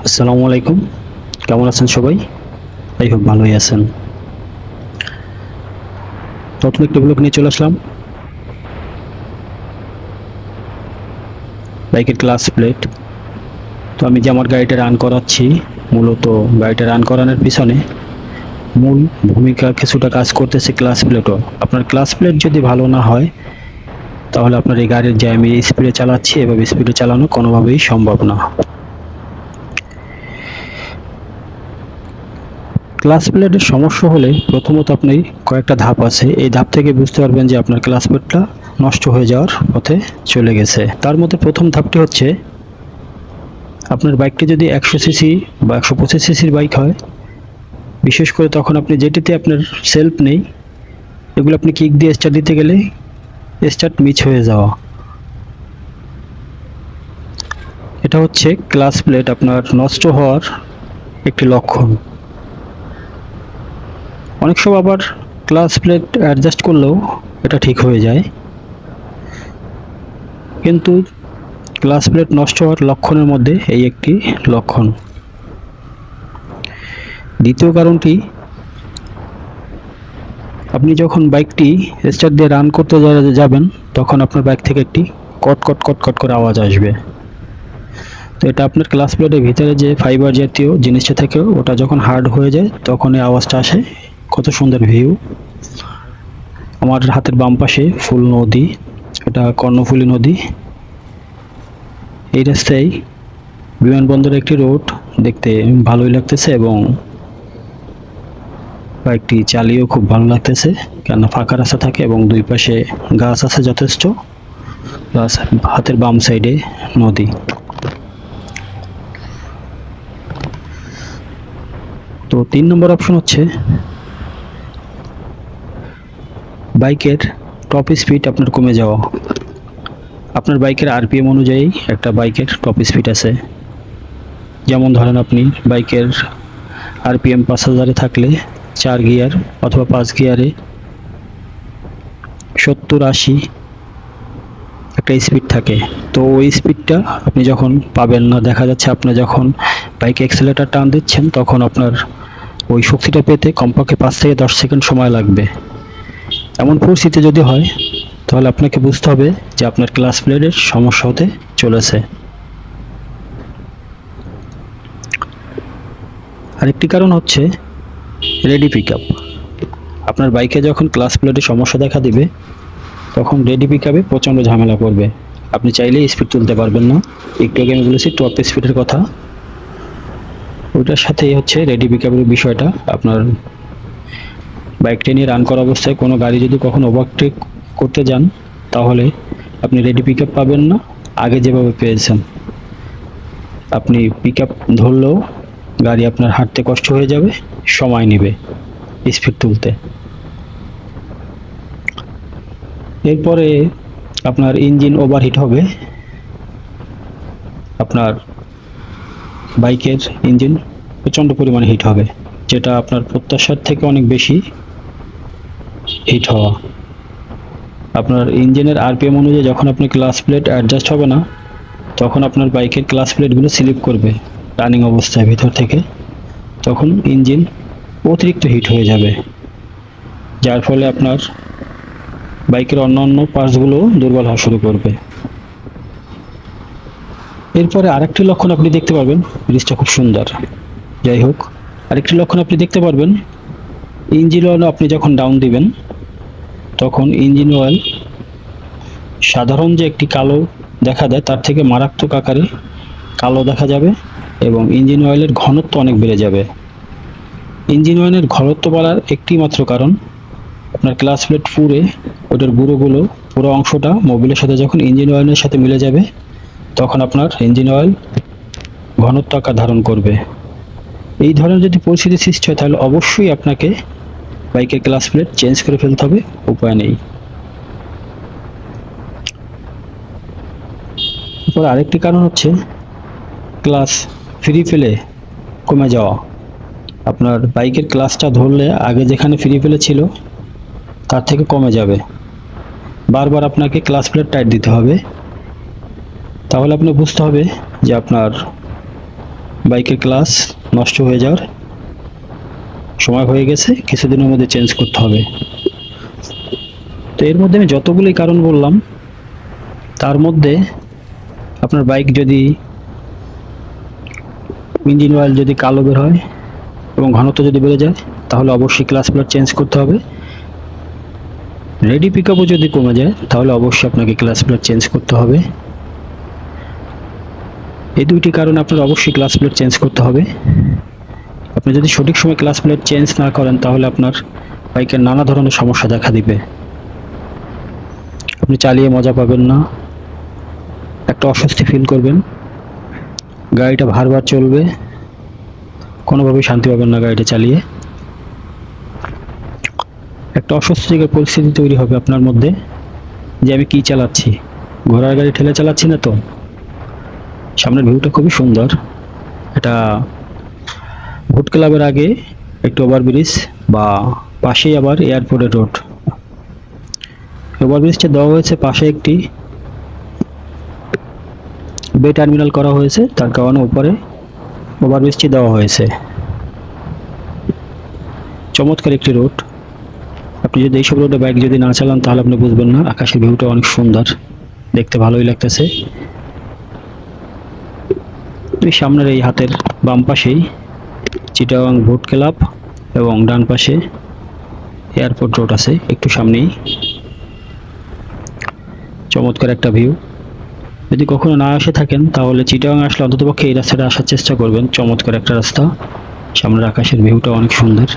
আসসালামু আলাইকুম। কেমন আছেন সবাই? আই হোপ ভালোই আছেন। নতুন একটি ব্লগ নিয়ে চলে আসলাম। বাইকের ক্লাস প্লেট। তো আমি যে আমার গাড়িটা রান করাচ্ছি, মূলত গাড়িটা রান করানোর পিছনে মূল ভূমিকা কিছুটা কাজ করতেছে ক্লাস প্লেটও। আপনার ক্লাস প্লেট যদি ভালো না হয়, তাহলে আপনার এই গাড়ির যে আমি স্পিডে চালাচ্ছি এভাবে স্পিডে চালানো কোনোভাবেই সম্ভব না। ক্লাস প্লেটের সমস্যা হলে প্রথমত আপনি কয়েকটা ধাপ আছে, এই ধাপ থেকে বুঝতে পারবেন যে আপনার ক্লাস প্লেটটা নষ্ট হয়ে যাওয়ার পথে চলে গেছে। তার মধ্যে প্রথম ধাপটি হচ্ছে, আপনার বাইকটি যদি 100 সিসি বা 125 সিসির বাইক হয়, বিশেষ করে তখন আপনি যেটিতে আপনার সেলফ নেই, এগুলো আপনি কিক দিয়ে স্টার্ট দিতে গেলে স্টার্ট মিস হয়ে যাওয়া, এটা হচ্ছে ক্লাস প্লেট আপনার নষ্ট হওয়ার একটি লক্ষণ। অনেক সময় আবার ক্লাস প্লেট অ্যাডজাস্ট করলেও এটা ঠিক হয়ে যায়, কিন্তু ক্লাস প্লেট নষ্ট হওয়ার লক্ষণের মধ্যে এই একটি লক্ষণ। দ্বিতীয় কারণটি, আপনি যখন বাইকটি স্টার্ট দিয়ে রান করতে যাবেন, তখন আপনার বাইক থেকে একটি কট কট কট কট করে আওয়াজ আসবে। তো এটা আপনার ক্লাস প্লেটের ভিতরে যে ফাইবার জাতীয় জিনিসটা থাকে, ওটা যখন হার্ড হয়ে যায় তখন এই আওয়াজটা আসে। কত সুন্দর ভিউ! আমার হাতের বাম পাশে ফুল নদী, এটা কর্ণফুলী নদী। এই রাস্তায় বিমানবন্দরের একটি রোড, দেখতে ভালোই লাগতেছে এবং বাইকটি চালিয়েও খুব ভালো লাগতেছে, কেননা ফাঁকা রাস্তা থাকে এবং দুই পাশে গাছ আছে যথেষ্ট, প্লাস হাতের বাম সাইডে নদী। তো 3 নম্বর অপশন হচ্ছে বাইকের টপ স্পিড আপনার কমে যাওয়া। আপনার বাইকের আরপিএম অনুযায়ী একটা বাইকের টপ স্পিড আছে। যেমন ধরেন, আপনি বাইকের আরপিএম 5000-এ থাকলে 4 গিয়ার অথবা 5 গিয়ারে 70-80 একটা স্পিড থাকে। তো ওই স্পিডটা আপনি যখন পাবেন না, দেখা যাচ্ছে আপনি যখন বাইকে অ্যাক্সেলেরেটর টান দিচ্ছেন, তখন আপনার ওই শক্তিটা পেতে কমপক্ষে 5 থেকে 10 সেকেন্ড সময় লাগবে। এমন পরিস্থিতি যদি হয়, তাহলে আপনাকে বুঝতে হবে যে আপনার ক্লাস প্লেটের সমস্যা হতে চলেছে। আরেকটি কারণ হচ্ছে রেডি পিকআপ। আপনার বাইকে যখন ক্লাস প্লেটের সমস্যা দেখা দিবে, তখন রেডি পিকআপে প্রচণ্ড ঝামেলা করবে। আপনি চাইলেই স্পিড তুলতে পারবেন না। একটু আগে আমি বলেছি টপ স্পিডের কথা, ওইটার সাথেই হচ্ছে রেডি পিকআপের বিষয়টা। আপনার বাইকটা নিয়ে রান করা অবস্থায় কোনো গাড়ি যদি কখনো ওভারটেক করতে যান, তাহলে আপনি রেডি পিকআপ পাবেন না আগে যেভাবে পেয়েছেন। আপনি পিকআপ ধরলেও গাড়ি আপনার হাঁটতে কষ্ট হয়ে যাবে, সময় নেবে স্পিড তুলতে। এরপরে আপনার ইঞ্জিন ওভারহিট হবে। আপনার বাইকের ইঞ্জিন প্রচণ্ড পরিমাণে হিট হবে, যেটা আপনার প্রত্যাশার থেকে অনেক বেশি হিট হওয়া। আপনার ইঞ্জিনের আরপিএম অনুযায়ী যখন আপনি ক্লাস প্লেট অ্যাডজাস্ট হবে না, তখন আপনার বাইকের ক্লাস প্লেটগুলো স্লিপ করবে রানিং অবস্থায় ভিতর থেকে, তখন ইঞ্জিন অতিরিক্ত হিট হয়ে যাবে, যার ফলে আপনার বাইকের অন্যান্য পার্টসগুলো দুর্বল হওয়া শুরু করবে। এরপরে আরেকটি লক্ষণ আপনি দেখতে পারবেন, ব্রিজটা খুব সুন্দর, যাই হোক, আরেকটি লক্ষণ আপনি দেখতে পারবেন, ইঞ্জিন অয়েল আপনি যখন ডাউন দিবেন, তখন ইঞ্জিন অয়েল সাধারণ যে একটি কালো দেখা দেয়, তার থেকে মারাত্মক আকারে কালো দেখা যাবে এবং ইঞ্জিন অয়েলের ঘনত্ব অনেক বেড়ে যাবে। ইঞ্জিন অয়েলের ঘনত্ব বাড়ার একটি মাত্র কারণ, আপনার ক্লাস প্লেট পুড়ে ওটার গুঁড়োগুলো পুরো অংশটা মোবিলের সাথে যখন ইঞ্জিন অয়েলের সাথে মিলে যাবে, তখন আপনার ইঞ্জিন অয়েল ঘনত্ব আকার ধারণ করবে। এই ধরনের যদি পরিস্থিতি সৃষ্টি হয়, তাহলে অবশ্যই আপনাকে বাইকের ক্লাস প্লেট চেঞ্জ করে ফেলতে হবে, উপায় নেই। এরপর আরেকটি কারণ হচ্ছে ক্লাস ফ্রি ফেলে কমে যাওয়া। আপনার বাইকের ক্লাসটা ধরলে আগে যেখানে ফ্রি ফেলে ছিল তার থেকে কমে যাবে, বারবার আপনাকে ক্লাস প্লেট টাইট দিতে হবে। তাহলে আপনি বুঝতে হবে যে আপনার বাইকের ক্লাচ নষ্ট হয়ে যাওয়ার সময় হয়ে গেছে, কিছুদিনের মধ্যে চেঞ্জ করতে হবে। তো এর মধ্যে আমি যতগুলি কারণ বললাম, তার মধ্যে আপনার বাইক যদি ইঞ্জিন অয়েল যদি কালো বের হয় এবং ঘনত্ব যদি বেড়ে যায়, তাহলে অবশ্যই ক্লাচ প্লেট চেঞ্জ করতে হবে। রেডি পিকআপও যদি কমে যায়, তাহলে অবশ্যই আপনাকে ক্লাচ প্লেট চেঞ্জ করতে হবে। এই দুইটি কারণে আপনার অবশ্যই ক্লাচ প্লেট চেঞ্জ করতে হবে। আপনি যদি সঠিক সময় ক্লাচ প্লেট চেঞ্জ না করেন, তাহলে আপনার বাইকের নানা ধরনের সমস্যা দেখা দিবে। আপনি চালিয়ে মজা পাবেন না, একটা অস্বস্তি ফিল করবেন, গাড়িটা ভারবার চলবে, কোনোভাবেই শান্তি পাবেন না গাড়িটা চালিয়ে। একটা অস্বস্তিকর পরিস্থিতি তৈরি হবে আপনার মধ্যে, যে আমি কি চালাচ্ছি, ঘোড়ার গাড়ি ঠেলে চালাচ্ছি না তো। সামনের ভিউটা খুবই সুন্দর। এটা ভোট ক্লাবের আগে একটি ওভারব্রিজ, বা পাশেই আবার এয়ারপোর্টের রোড। ওভারব্রিজটা দেওয়া হয়েছে পাশে একটি বে টার্মিনাল করা হয়েছে, তার কারণে উপরে ওভারব্রিজটি দেওয়া হয়েছে। চমৎকার একটি রোড। আপনি যদি এইসব রোডে বাইক যদি না চালান, তাহলে আপনি বুঝবেন না। আকাশের ভিউটা অনেক সুন্দর, দেখতে ভালোই লাগতেছে। সামনের এই হাতের বাম পাশেই চিটাগাং ভোট ক্লাব এবং ডান পাশে এয়ারপোর্ট রোড আছে, একটু সামনেই। চমৎকার একটা ভিউ। যদি কখনো না এসে থাকেন, তাহলে চিটাগাং আসলে অন্ততপক্ষে এই রাস্তাটা আসার চেষ্টা করবেন। চমৎকার একটা রাস্তা, সামনের আকাশের ভিউটা অনেক সুন্দর।